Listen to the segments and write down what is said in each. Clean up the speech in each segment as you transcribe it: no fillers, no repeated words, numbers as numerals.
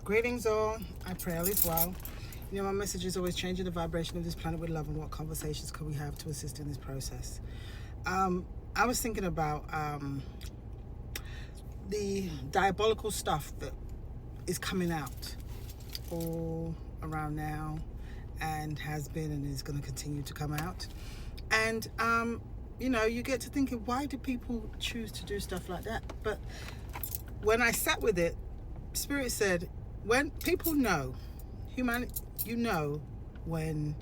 Greetings all, I pray all is well. You know, my message is always changing the vibration of this planet with love, and what conversations can we have to assist in this process. I was thinking about the diabolical stuff that is coming out all around now and has been and is going to continue to come out. And, you know, you get to thinking, why do people choose to do stuff like that? But when I sat with it, Spirit said, when people know, humanity, you know when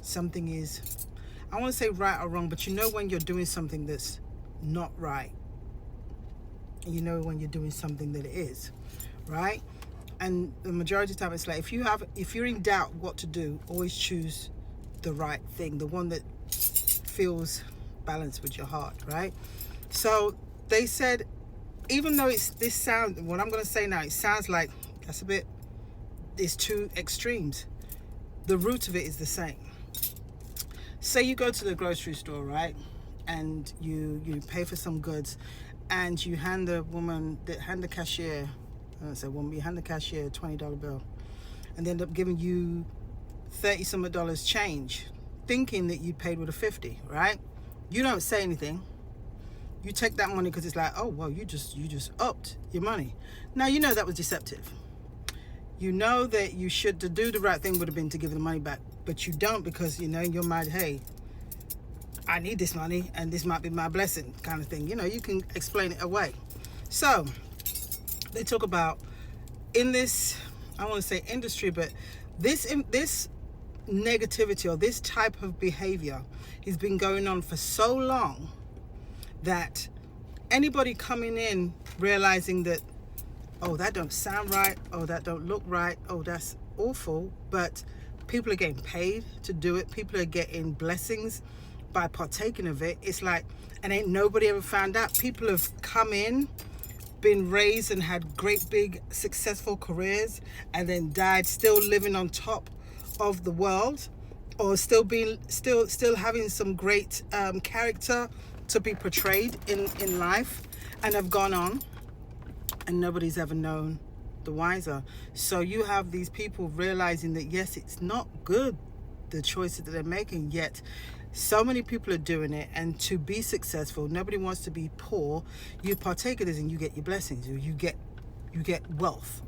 something is, I want to say right or wrong, but you know when you're doing something that's not right. And you know when you're doing something that it is, right? And the majority of the time it's like, if you're in doubt what to do, always choose the right thing, the one that feels balanced with your heart, right? So they said, even though what I'm going to say now, it sounds like it's two extremes. The root of it is the same. Say you go to the grocery store, right? And you pay for some goods, and you hand the cashier, I don't say woman, you hand the cashier a $20 bill, and they end up giving you $30 change, thinking that you paid with a 50, right? You don't say anything. You take that money because it's like, oh, well, you just upped your money. Now, you know that was deceptive. You know that you should, to do the right thing would have been to give the money back, but you don't, because, you know, in your mind, hey, I need this money and this might be my blessing kind of thing. You know, you can explain it away. So they talk about in this, I want to say industry, but this negativity or this type of behavior has been going on for so long that anybody coming in realizing that, oh, that don't sound right, oh, that don't look right, oh, that's awful, but people are getting paid to do it, people are getting blessings by partaking of it. It's like, and ain't nobody ever found out. People have come in, been raised and had great big successful careers, and then died still living on top of the world, or still having some great character to be portrayed in life, and have gone on, and nobody's ever known the wiser. So you have these people realizing that, yes, it's not good, the choices that they're making, yet so many people are doing it. And to be successful, nobody wants to be poor. You partake of this and you get your blessings, you get wealth,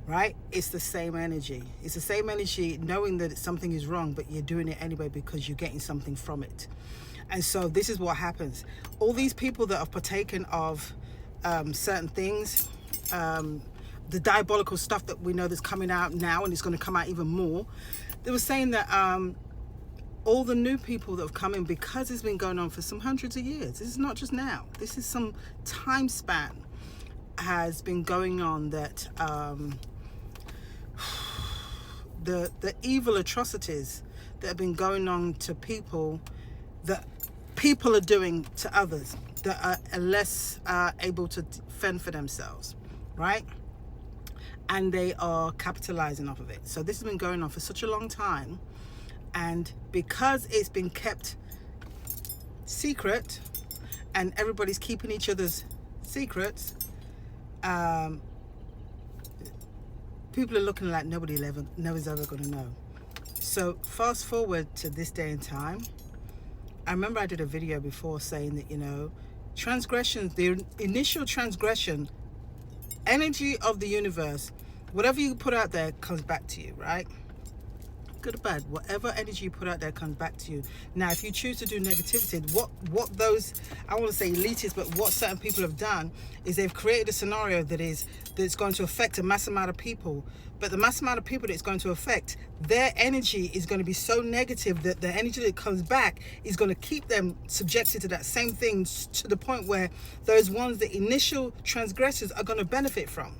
right? It's the same energy. It's the same energy, knowing that something is wrong, but you're doing it anyway because you're getting something from it. And so this is what happens. All these people that have partaken of certain things, the diabolical stuff that we know that's coming out now, and it's going to come out even more. They were saying that all the new people that have come in, because it's been going on for some hundreds of years, this is not just now, this is some time span has been going on, that the evil atrocities that have been going on to people, that people are doing to others that are less able to fend for themselves, right? And they are capitalizing off of it. So this has been going on for such a long time, and because it's been kept secret and everybody's keeping each other's secrets, people are looking like nobody's ever going to know. So fast forward to this day and time, I remember I did a video before saying that, you know, transgressions, the initial transgression, energy of the universe, whatever you put out there comes back to you, right? Good or bad, whatever energy you put out there comes back to you. Now, if you choose to do negativity, what those, I want to say elitists, but what certain people have done is they've created a scenario that's going to affect a mass amount of people. But the mass amount of people that it's going to affect, their energy is going to be so negative that the energy that comes back is going to keep them subjected to that same thing, to the point where those ones, the initial transgressors, are going to benefit from.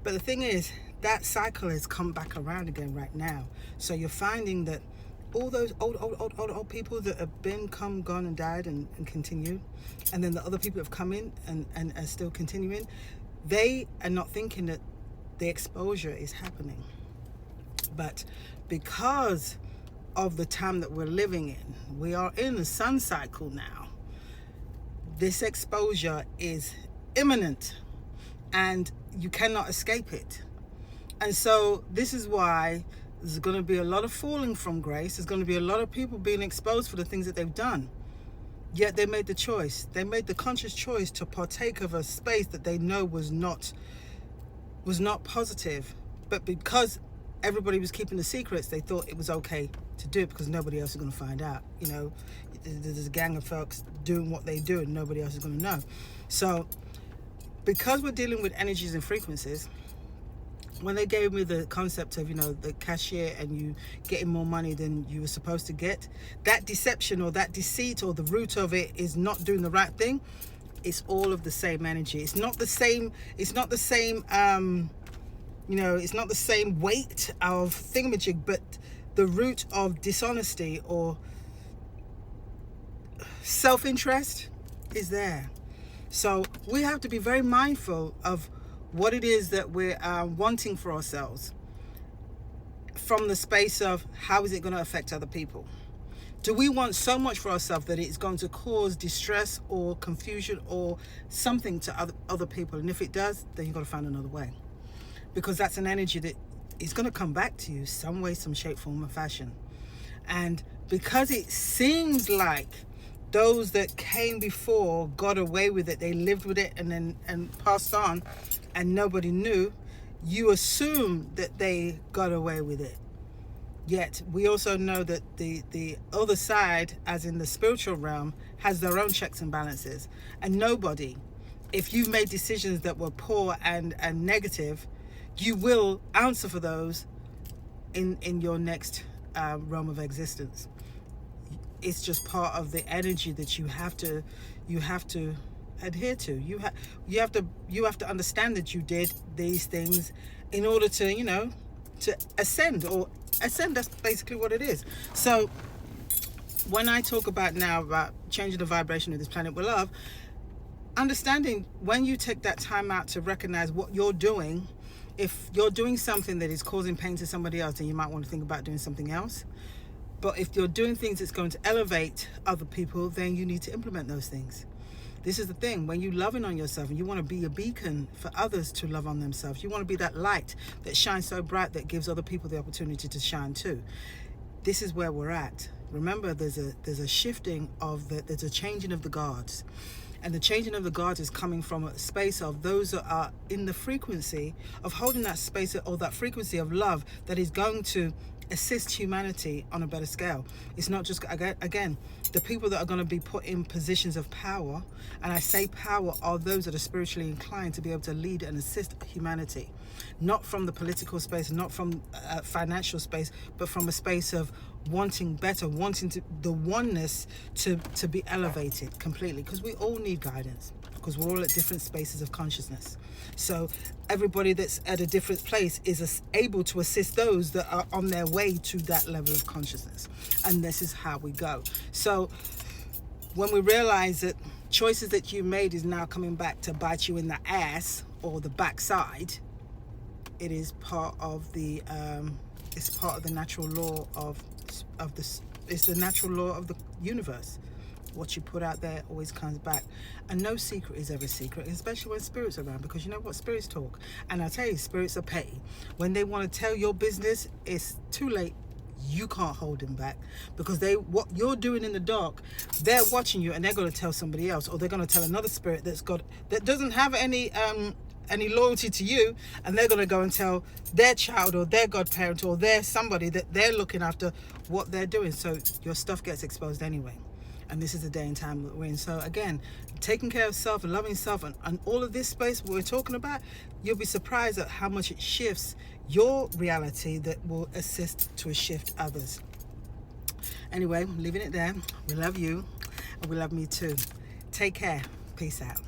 But the thing is, that cycle has come back around again right now. So you're finding that all those old people that have come, gone and died and continued, and then the other people have come in and are still continuing, they are not thinking that the exposure is happening. But because of the time that we're living in, we are in the sun cycle now, this exposure is imminent and you cannot escape it. And so this is why there's going to be a lot of falling from grace. There's going to be a lot of people being exposed for the things that they've done. Yet they made the choice. They made the conscious choice to partake of a space that they know was not positive. But because everybody was keeping the secrets, they thought it was okay to do it because nobody else is going to find out. You know, there's a gang of folks doing what they do and nobody else is going to know. So because we're dealing with energies and frequencies, when they gave me the concept of, you know, the cashier and you getting more money than you were supposed to get, that deception or that deceit or the root of it is not doing the right thing. It's all of the same energy. It's not the same, you know, it's not the same weight of thingamajig, but the root of dishonesty or self-interest is there. So we have to be very mindful of what it is that we're wanting for ourselves from the space of how is it going to affect other people. Do we want so much for ourselves that it's going to cause distress or confusion or something to other people? And if it does, then you've got to find another way, because that's an energy that is going to come back to you some way, some shape, form or fashion. And because it seems like those that came before got away with it, they lived with it and passed on, and nobody knew, you assume that they got away with it. Yet we also know that the other side, as in the spiritual realm, has their own checks and balances. And nobody, if you've made decisions that were poor and negative, you will answer for those in your next realm of existence. It's just part of the energy that you have to adhere to. You have to understand that you did these things in order to, you know, to ascend. That's basically what it is. So when I talk about now about changing the vibration of this planet with love, understanding when you take that time out to recognize what you're doing, if you're doing something that is causing pain to somebody else, then you might want to think about doing something else. But if you're doing things that's going to elevate other people, then you need to implement those things. This is the thing, when you're loving on yourself and you want to be a beacon for others to love on themselves, you want to be that light that shines so bright that gives other people the opportunity to shine too. This is where we're at. Remember, there's a shifting there's a changing of the guards. And the changing of the guards is coming from a space of those that are in the frequency of holding that space or that frequency of love that is going to assist humanity on a better scale. It's not just, again, the people that are going to be put in positions of power, and I say power, are those that are spiritually inclined to be able to lead and assist humanity. Not from the political space, not from financial space, but from a space of wanting better, wanting the oneness to be elevated completely, because we all need guidance, because we're all at different spaces of consciousness. So everybody that's at a different place is able to assist those that are on their way to that level of consciousness. And this is how we go. So when we realize that choices that you made is now coming back to bite you in the ass or the backside, it is part of the it's part of the natural law of this. It's the natural law of the universe. What you put out there always comes back, and no secret is ever secret, especially when spirits are around, because you know what, spirits talk. And I tell you, spirits are petty. When they want to tell your business, it's too late. You can't hold them back, because what you're doing in the dark, they're watching you, and they're going to tell somebody else, or they're going to tell another spirit that doesn't have any loyalty to you, and they're going to go and tell their child or their godparent or their somebody that they're looking after what they're doing. So your stuff gets exposed anyway. And this is the day and time that we're in. So again, taking care of self and loving self and all of this space we're talking about, you'll be surprised at how much it shifts your reality that will assist to shift others. Anyway, I'm leaving it there. We love you and we love me too. Take care. Peace out.